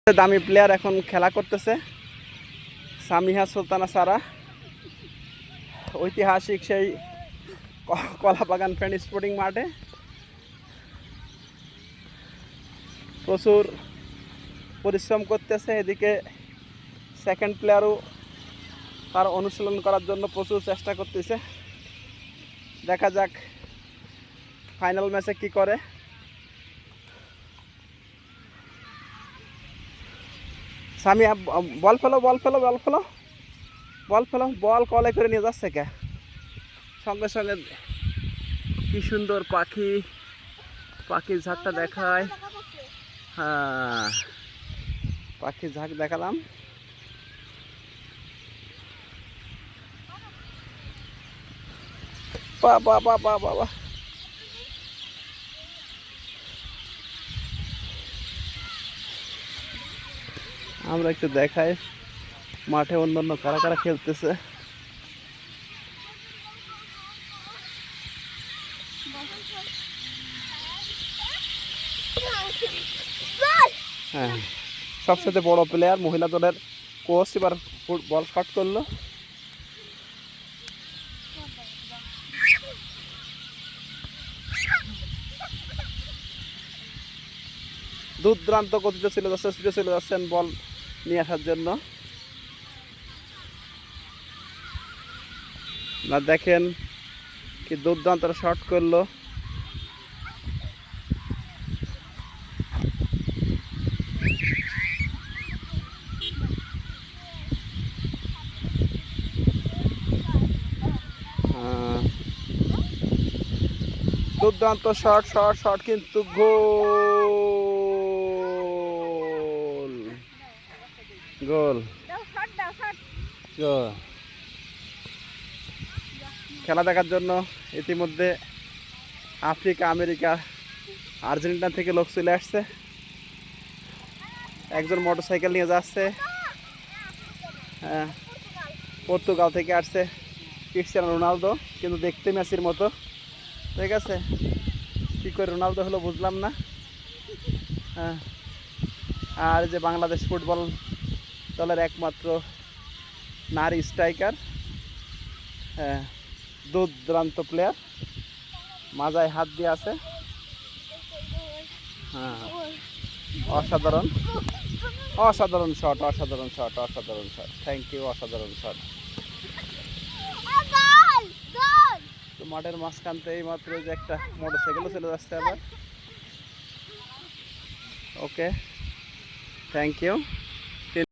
দামি প্লেয়ার এখন খেলা করতেছে সামিহা সুলতানা সারা। ঐতিহাসিক সেই কলাবাগান ফ্রেন্ড স্পোর্টিং মাঠে প্রচুর পরিশ্রম করতেছে। এদিকে সেকেন্ড প্লেয়ারও তার অনুশীলন করার জন্য প্রচুর চেষ্টা করতেছে। দেখা যাক ফাইনাল ম্যাচে কি করে। সামিয়া বল ফেলো বল ফেলো বল ফেলো বল ফেলো বল কলে করে নিয়ে যাচ্ছে কে সঙ্গে সঙ্গে। কি সুন্দর পাখি, পাখির ঝাঁকটা দেখায়। হ্যাঁ, পাখির ঝাঁক দেখালাম। বাবা বাবা বাবা, আমরা একটু দেখাই মাঠে অন্যান্য কারা কারা খেলতেছে। হ্যাঁ, সবচেয়ে বড় প্লেয়ার মহিলা দলের কোচ এবার বল শট করলো। দুর্দান্ত গতিতে চলে যাচ্ছে, ছুটে চলে যাচ্ছেন বল নিয়ে আসার জন্য। না দেখেন কি দুর্দান্ত শট করলো। দুর্দান্ত শট শট শট, কিন্তু গোল গোল গোল। খেলা দেখার জন্য ইতিমধ্যে আফ্রিকা, আমেরিকা, আর্জেন্টিনা থেকে লোক চলে আসছে। একজন মোটরসাইকেল নিয়ে যাচ্ছে, পর্তুগাল থেকে আসছে ক্রিস্টিয়ানো রোনালদো, কিন্তু দেখতে মেসির মতো। ঠিক আছে, কী করে রোনালদো হলো বুঝলাম না। হ্যাঁ, আর যে বাংলাদেশ ফুটবল দলের একমাত্র নারী স্ট্রাইকার, হ্যাঁ, দুর্দান্ত প্লেয়ার, মাজায় হাত দিয়ে আছে। হ্যাঁ, অসাধারণ অসাধারণ শট, অসাধারণ শট, অসাধারণ শট। থ্যাংক ইউ, অসাধারণ শট। তো মাঠের মাঝখানতে এই মাত্র যে একটা মোটরসাইকেলও চলে যাচ্ছে আবার। ওকে, থ্যাংক ইউ।